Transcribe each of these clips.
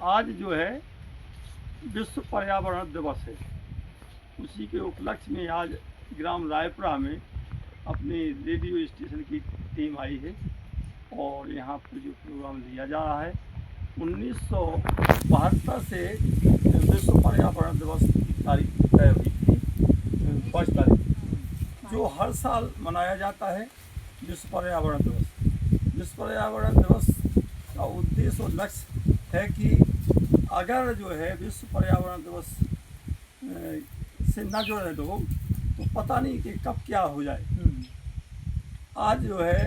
आज जो है विश्व पर्यावरण दिवस है। उसी के उपलक्ष्य में आज ग्राम रायपुरा में अपनी रेडियो स्टेशन की टीम आई है और यहाँ पर जो प्रोग्राम लिया जा रहा है 1972 से विश्व पर्यावरण दिवस की तारीख तय हुई थी 5 तारीख, जो हर साल मनाया जाता है विश्व पर्यावरण दिवस। विश्व पर्यावरण दिवस का उद्देश्य और लक्ष्य है कि अगर जो है विश्व पर्यावरण दिवस से न जुड़े लोग तो पता नहीं कि कब क्या हो जाए। आज जो है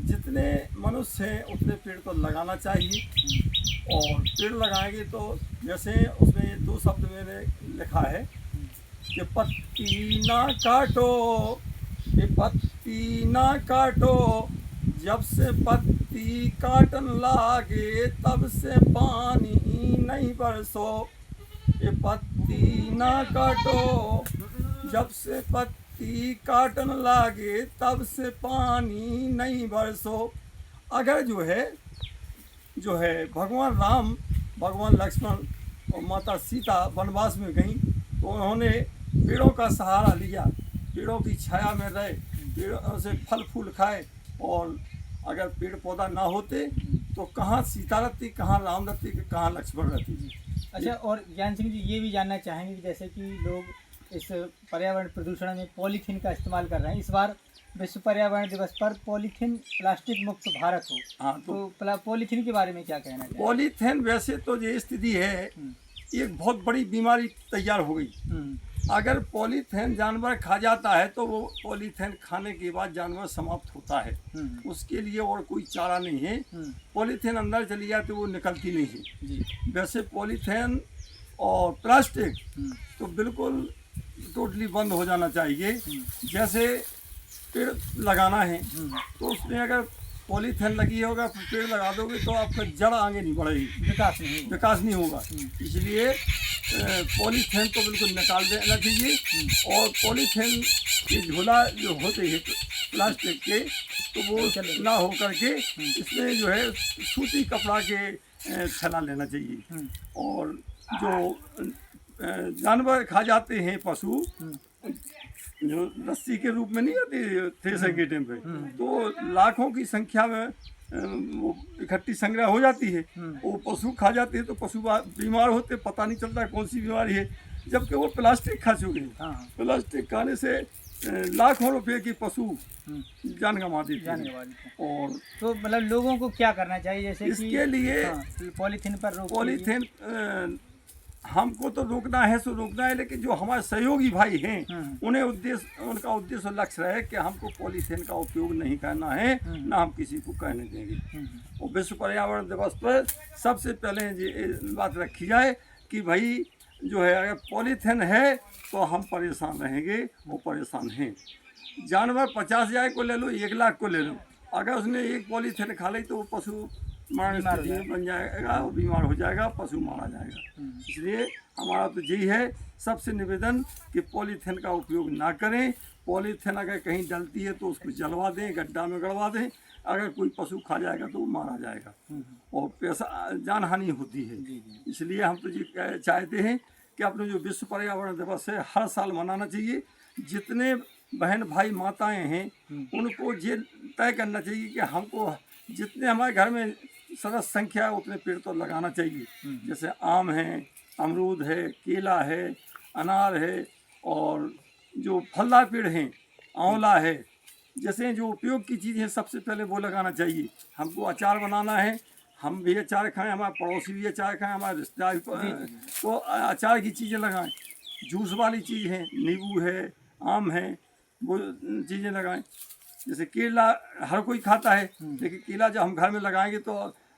जितने मनुष्य हैं उतने पेड़ तो लगाना चाहिए और पेड़ लगाएंगे तो जैसे उसमें ये 2 शब्द मैंने लिखा है कि पत्ती ना काटो, ये पत्ती ना काटो, जब से पत्ती काटन लागे तब से पानी नहीं बरसो। ये पत्ती ना काटो, जब से पत्ती काटन लागे तब से पानी नहीं बरसो। अगर जो है भगवान राम, भगवान लक्ष्मण और माता सीता वनवास में गई तो उन्होंने पेड़ों का सहारा लिया, पेड़ों की छाया में रहे, पेड़ों से फल फूल खाए। और अगर पेड़ पौधा ना होते तो कहाँ सीता रहती, कहाँ राम रहती, कहाँ लक्ष्मण रहती। अच्छा, और ज्ञान सिंह जी ये भी जानना चाहेंगे कि जैसे कि लोग इस पर्यावरण प्रदूषण में पॉलीथीन का इस्तेमाल कर रहे हैं, इस बार विश्व पर्यावरण दिवस पर पॉलीथीन प्लास्टिक मुक्त भारत हो, हाँ, तो पॉलीथीन के बारे में क्या कहना चाहिए? पॉलीथीन वैसे तो ये स्थिति है, एक बहुत बड़ी बीमारी तैयार हो गई। अगर पॉलीथीन जानवर खा जाता है तो वो पॉलीथीन खाने के बाद जानवर समाप्त होता है, उसके लिए और कोई चारा नहीं है। पॉलीथीन अंदर चली जाए तो वो निकलती नहीं है। वैसे पॉलीथीन और प्लास्टिक तो बिल्कुल टोटली बंद हो जाना चाहिए। जैसे पेड़ लगाना है तो उसमें अगर पॉलीथीन लगी होगा, पेड़ लगा दोगे तो आपका जड़ आगे नहीं बढ़ेगी, विकास नहीं होगा। इसलिए पॉलीथीन तो बिल्कुल निकाल देना चाहिए। और पॉलीथीन के झोला जो होते हैं प्लास्टिक के तो वो ना हो करके इसमें जो है सूती कपड़ा के थैला लेना चाहिए। और जो जानवर खा जाते हैं पशु, जो रस्सी के रूप में नहीं आती थ्रेसर के टाइम पे, तो लाखों की संख्या में वो इकट्ठी संग्रह हो जाती है। वो पशु खा जाते हैं तो पशु बीमार होते, पता नहीं चलता कौन सी बीमारी है, जबकि वो प्लास्टिक खा चुके हैं। प्लास्टिक खाने से लाखों रुपए की पशु जान गंवा देते हैं। और तो मतलब लोगों को क्या करना चाहिए जैसे इसके लिए पॉलीथीन पर रोक? पॉलीथीन हमको तो रोकना है सो रोकना है, लेकिन जो हमारे सहयोगी भाई हैं उन्हें उनका उद्देश्य और लक्ष्य है कि हमको पॉलीथीन का उपयोग नहीं करना है, ना हम किसी को कहने देंगे। और विश्व पर्यावरण दिवस पर सबसे पहले ये बात रखी जाए कि भाई जो है अगर पॉलीथीन है तो हम परेशान रहेंगे, वो परेशान हैं। जानवर 50,000 को ले लो, 1 लाख को ले लो, अगर उसने एक पॉलीथीन खा ली तो वो पशु बन जाएगा, वो बीमार हो जाएगा, पशु मारा जाएगा। इसलिए हमारा तो यही है सबसे निवेदन कि पॉलीथीन का उपयोग ना करें। पॉलीथीन अगर कहीं डलती है तो उसको जलवा दें, गड्ढा में गड़वा दें, अगर कोई पशु खा जाएगा तो वो मारा जाएगा और पैसा जान हानि होती है। इसलिए हम तो ये चाहते हैं कि अपने जो विश्व पर्यावरण दिवस है हर साल मनाना चाहिए। जितने बहन भाई माताएं हैं उनको ये तय करना चाहिए कि हमको जितने हमारे घर में सदस्य संख्या है उतने पेड़ तो लगाना चाहिए। जैसे आम है, अमरूद है, केला है, अनार है, और जो फलदार पेड़ हैं आंवला है, जैसे जो उपयोग की चीज़ है सबसे पहले वो लगाना चाहिए। हमको अचार बनाना है, हम भी अचार खाएं, हमारे पड़ोसी भी अचार खाएं, हमारे रिश्तेदार तो अचार की चीज़ें लगाएं। जूस वाली चीज़ है, नींबू है, आम है, वो चीज़ें लगाएं। जैसे केला हर कोई खाता है, लेकिन केला जब हम घर में लगाएंगे तो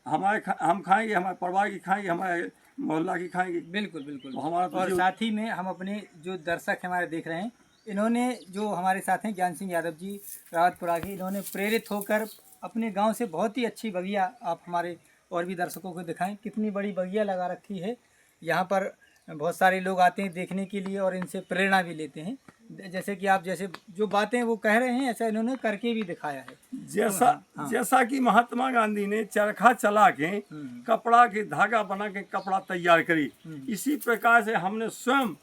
हम खाएंगे, हमारे परिवार की खाएंगे, हमारे मोहल्ला की खाएंगे। बिल्कुल बिल्कुल। तो हमारा तो और साथ ही में हम अपने जो दर्शक हमारे देख रहे हैं, इन्होंने जो हमारे साथ हैं ज्ञान सिंह यादव जी रावतपुरा के, इन्होंने प्रेरित होकर अपने गांव से बहुत ही अच्छी बगिया आप हमारे और भी दर्शकों को दिखाएं। कितनी बड़ी बगिया लगा रखी है, यहाँ पर बहुत सारे लोग आते हैं देखने के लिए और इनसे प्रेरणा भी लेते हैं। जैसे कि आप जैसे जो बातें वो कह रहे हैं ऐसा इन्होंने करके भी दिखाया है। जैसा कि महात्मा गांधी ने चरखा चला के कपड़ा के धागा बना के कपड़ा तैयार करी, इसी प्रकार से हमने स्वयं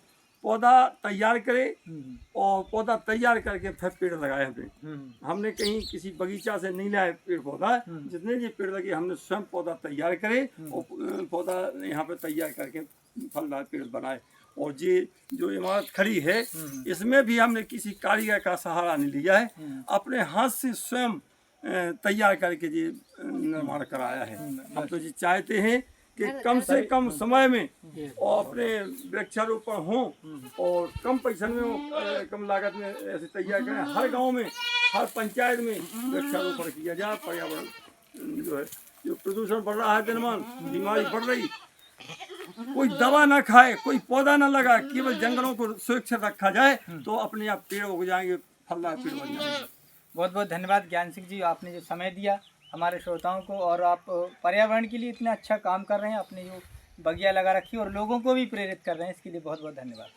पौधा तैयार करे और पौधा तैयार करके फिर पेड़ लगाए हमने कहीं किसी बगीचा से नहीं लाए पेड़ पौधा, जितने भी पेड़ लगे हमने स्वयं पौधा तैयार करे और पौधा यहाँ पे तैयार करके फलदार पेड़ बनाए। और ये जो इमारत खड़ी है इसमें भी हमने किसी कारीगर का सहारा नहीं लिया है, अपने हाथ से स्वयं तैयार करके ये निर्माण कराया है। हम तो ये चाहते हैं कि कम से कम समय में और अपने वृक्षारोपण हो और कम पैसे में हो, कम लागत में ऐसे तैयार करें। हर गांव में, हर पंचायत में वृक्षारोपण किया जाए। पर्यावरण जो है, जो प्रदूषण बढ़ रहा है दिनमान, बीमारी बढ़ रही, कोई दवा ना खाए, कोई पौधा ना लगा, केवल जंगलों को सुरक्षित रखा जाए तो अपने आप पेड़ उग जाएंगे, फलदार पेड़ बन जाएंगे। बहुत बहुत धन्यवाद ज्ञान सिंह जी, आपने जो समय दिया हमारे श्रोताओं को, और आप पर्यावरण के लिए इतना अच्छा काम कर रहे हैं, अपने जो बगिया लगा रखी और लोगों को भी प्रेरित कर रहे हैं, इसके लिए बहुत बहुत धन्यवाद।